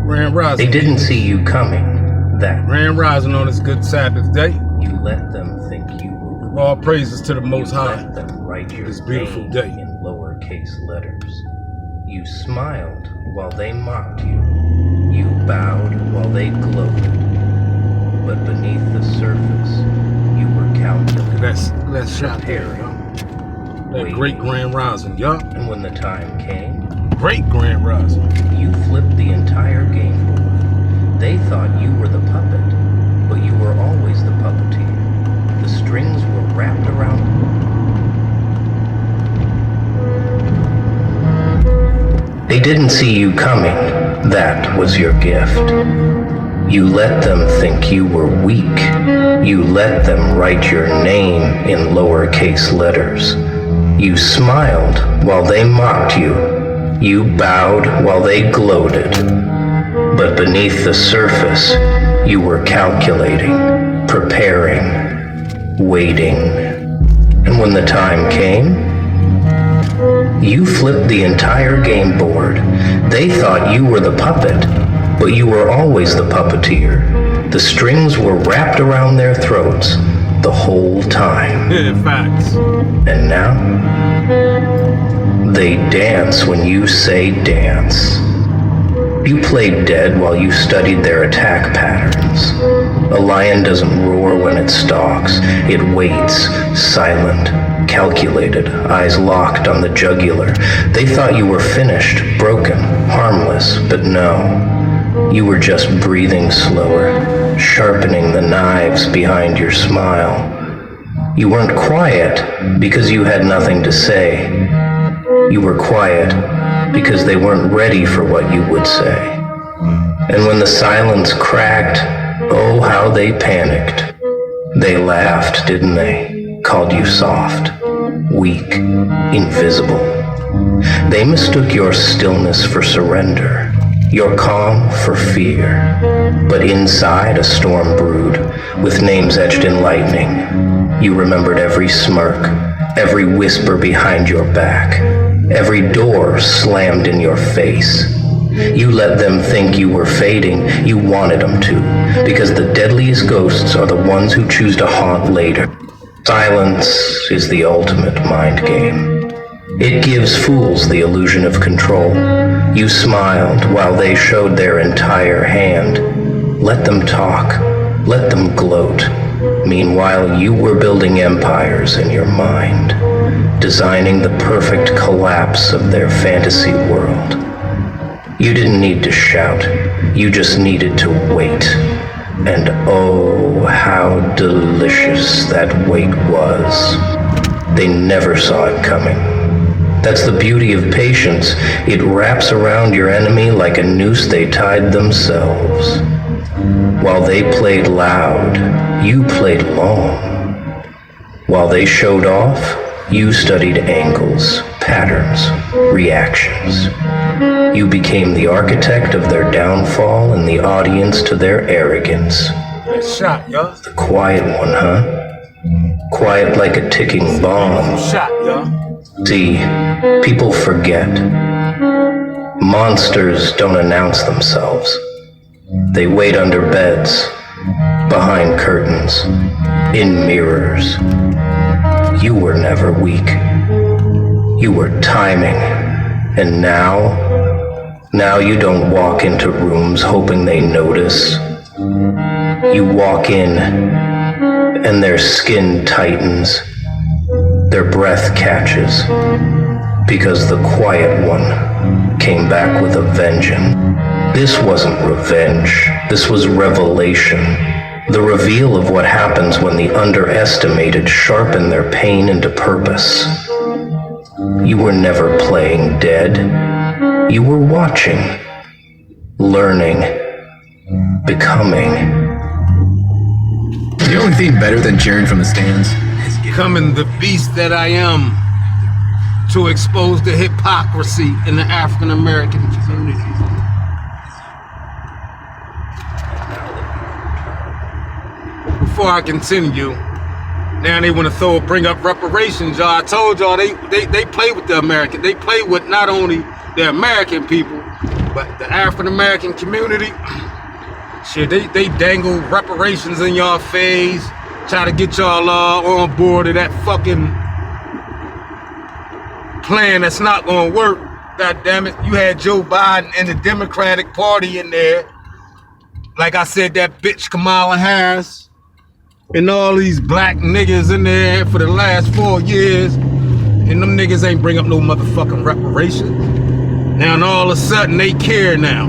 Grand Rising. They didn't see you coming. That Grand Rising on this good Sabbath day. you let them think you were. Give all praises to the Most You High. let them write your This beautiful name day. in lowercase letters. You smiled while they mocked you. You bowed while they gloated. But beneath the surface, you were calculating. Let's shot there, preparing, y'all. That waiting. great Grand Rising, y'all. And when the time came, Great Grand Rising. you flipped the entire game board. They thought you were the puppet, but you were always the puppeteer. The strings were wrapped around. They didn't see you coming. That was your gift. You let them think you were weak. You let them write your name in lowercase letters. You smiled while they mocked you. You bowed while they gloated. But beneath the surface, you were calculating, preparing, waiting. And when the time came, you flipped the entire game board. They thought you were the puppet, but you were always the puppeteer. The strings were wrapped around their throats the whole time. Yeah, facts. And now, they dance when you say dance. You played dead while you studied their attack patterns. A lion doesn't roar when it stalks. It waits, silent, calculated, eyes locked on the jugular. They thought you were finished, broken, harmless, but no. You were just breathing slower, sharpening the knives behind your smile. You weren't quiet because you had nothing to say. You were quiet because they weren't ready for what you would say. And when the silence cracked, oh, how they panicked. They laughed, didn't they? Called you soft, weak, invisible. They mistook your stillness for surrender, your calm for fear. But inside a storm brewed, with names etched in lightning. You remembered every smirk, every whisper behind your back, every door slammed in your face. You let them think you were fading. You wanted them to, because the deadliest ghosts are the ones who choose to haunt later. Silence is the ultimate mind game. It gives fools the illusion of control. You smiled while they showed their entire hand. Let them talk. Let them gloat. Meanwhile, you were building empires in your mind, designing the perfect collapse of their fantasy world. You didn't need to shout. You just needed to wait. And oh, how delicious that wait was. They never saw it coming. That's the beauty of patience. It wraps around your enemy like a noose they tied themselves. While they played loud, you played long. While they showed off, you studied angles, patterns, reactions. You became the architect of their downfall and the audience to their arrogance. Nice shot, y'all. The quiet one, huh? Quiet like a ticking bomb. Shot, y'all. See, people forget. Monsters don't announce themselves. They wait under beds, behind curtains, in mirrors. You were never weak. You were timing. And now you don't walk into rooms hoping they notice. You walk in, and their skin tightens, their breath catches, because the quiet one came back with a vengeance. This wasn't revenge, this was revelation. The reveal of what happens when the underestimated sharpen their pain into purpose. You were never playing dead. You were watching, learning, becoming. The only thing better than cheering from the stands is Becoming the beast that I am, to expose the hypocrisy in the African American community. Before I continue, now they want to bring up reparations, y'all. I told y'all they play with the American. They play with not only the American people, But the African American community, shit, they dangle reparations in y'all face, try to get y'all on board of that fucking plan that's not gonna work. God damn it. You had Joe Biden and the Democratic Party in there. Like I said, that bitch Kamala Harris and all these black niggas in there for the last 4 years. And them niggas ain't bring up no motherfucking reparations. Now all of a sudden they care now.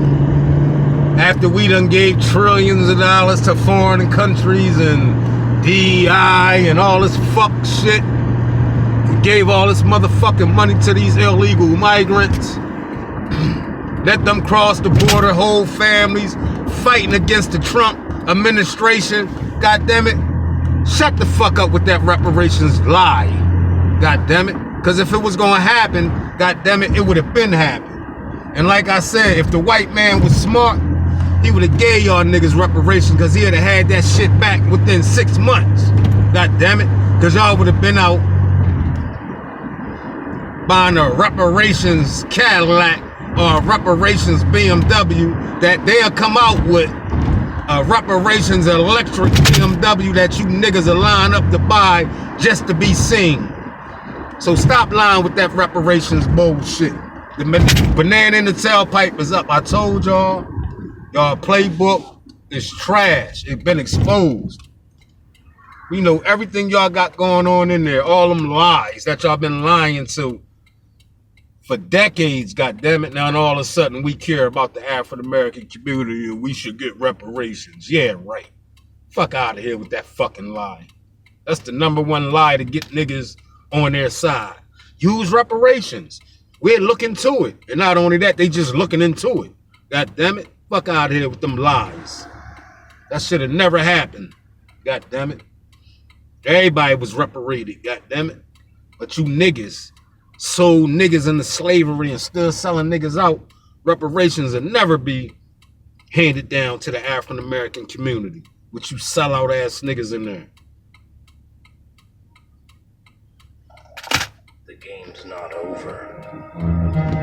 After we done gave trillions of dollars to foreign countries and DEI and all this fuck shit. We gave all this motherfucking money to these illegal migrants. Let them cross the border, whole families fighting against the Trump administration. God damn it. Shut the fuck up with that reparations lie. God damn it. Because if it was going to happen, God damn it, it would have been happened. And like I said, if the white man was smart, he would have gave y'all niggas reparations because he'd have had that shit back within 6 months. God damn it. Because y'all would have been out buying a reparations Cadillac or a reparations BMW that they'll come out with a reparations electric BMW that you niggas are line up to buy just to be seen. So stop lying with that reparations bullshit. The banana in the tailpipe is up. I told y'all, y'all playbook is trash. It's been exposed. We know everything y'all got going on in there. All them lies that y'all been lying to for decades, goddammit. Now and all of a sudden we care about the African American community and we should get reparations. Yeah, right. Fuck out of here with that fucking lie. That's the #1 lie to get niggas on their side. Use reparations. We're looking to it. And not only that, they just looking into it. God damn it. Fuck out of here with them lies. That should have never happened. God damn it. Everybody was reparated. God damn it. But you niggas sold niggas into slavery and still selling niggas out. Reparations will never be handed down to the African American community. With you sellout ass niggas in there. The game's not over.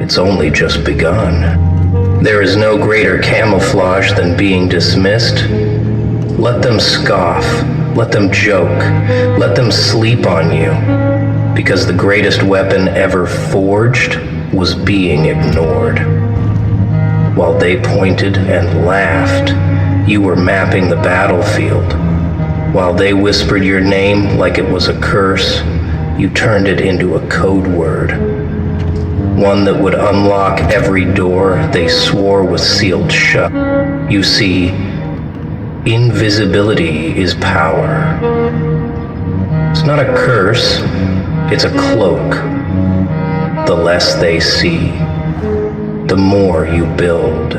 It's only just begun. There is no greater camouflage than being dismissed. Let them scoff. Let them joke. Let them sleep on you. Because the greatest weapon ever forged was being ignored. While they pointed and laughed, you were mapping the battlefield. While they whispered your name like it was a curse, you turned it into a code word. One that would unlock every door they swore was sealed shut. You see, invisibility is power. It's not a curse, it's a cloak. The less they see, the more you build.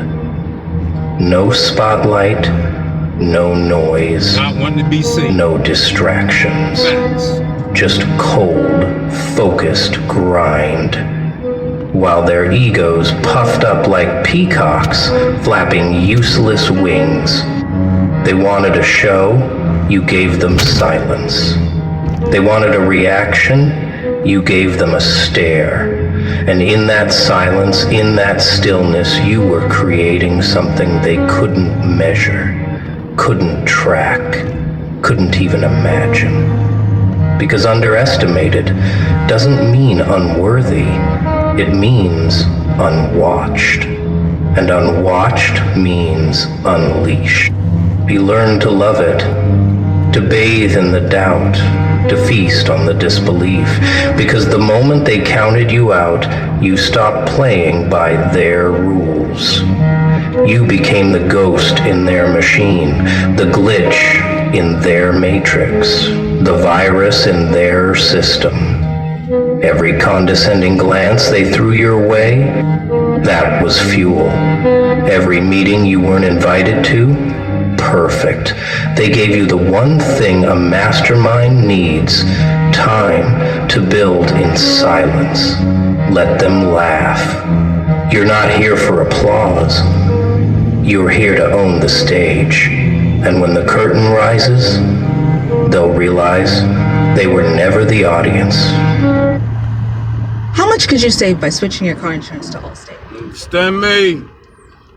No spotlight, no noise, Not wanting to be seen. no distractions. Facts. Just cold, focused grind. While their egos puffed up like peacocks, flapping useless wings. They wanted a show, you gave them silence. They wanted a reaction, you gave them a stare. And in that silence, in that stillness, you were creating something they couldn't measure, couldn't track, couldn't even imagine. Because underestimated doesn't mean unworthy, it means unwatched. And unwatched means unleashed. You learn to love it, to bathe in the doubt, to feast on the disbelief. Because the moment they counted you out, you stopped playing by their rules. You became the ghost in their machine, the glitch in their matrix, the virus in their system. Every condescending glance they threw your way, that was fuel. Every meeting you weren't invited to, perfect. They gave you the one thing a mastermind needs, time to build in silence. Let them laugh. You're not here for applause. You're here to own the stage. And when the curtain rises, they'll realize they were never the audience. How much could you save by switching your car insurance to Allstate? Understand me?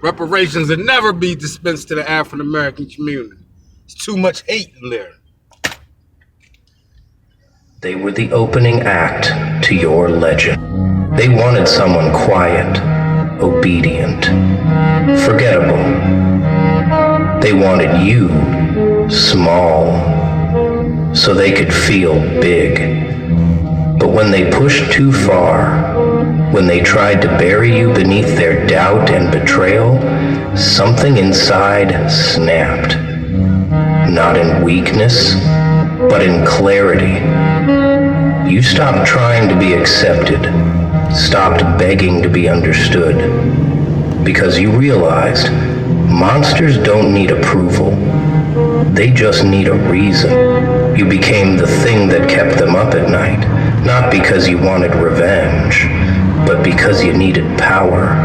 Reparations will never be dispensed to the African American community. There's too much hate in there. They were the opening act to your legend. They wanted someone quiet, obedient, forgettable. They wanted you small, so they could feel big. But when they pushed too far, when they tried to bury you beneath their doubt and betrayal, something inside snapped. Not in weakness, but in clarity. You stopped trying to be accepted, stopped begging to be understood, because you realized monsters don't need approval. They just need a reason. You became the thing that kept them up at night, not because you wanted revenge, but because you needed power.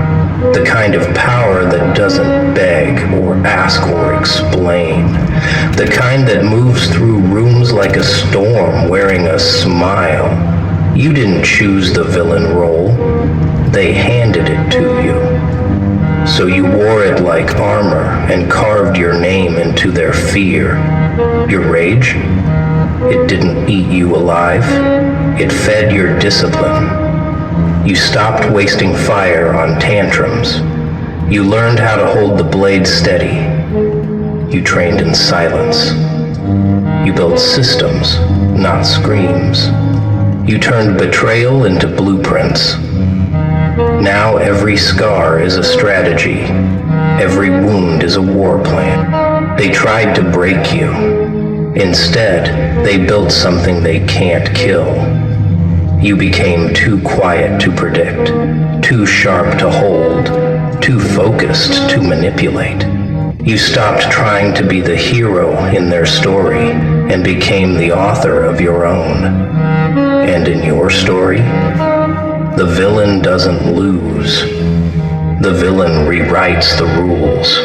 The kind of power that doesn't beg or ask or explain. The kind that moves through rooms like a storm wearing a smile. You didn't choose the villain role. They handed it to you. So you wore it like armor and carved your name into their fear. Your rage? It didn't eat you alive. It fed your discipline. You stopped wasting fire on tantrums. You learned how to hold the blade steady. You trained in silence. You built systems, not screams. You turned betrayal into blueprints. Now every scar is a strategy. Every wound is a war plan. They tried to break you. Instead, they built something they can't kill. You became too quiet to predict, too sharp to hold, too focused to manipulate. You stopped trying to be the hero in their story and became the author of your own. And in your story, the villain doesn't lose. The villain rewrites the rules.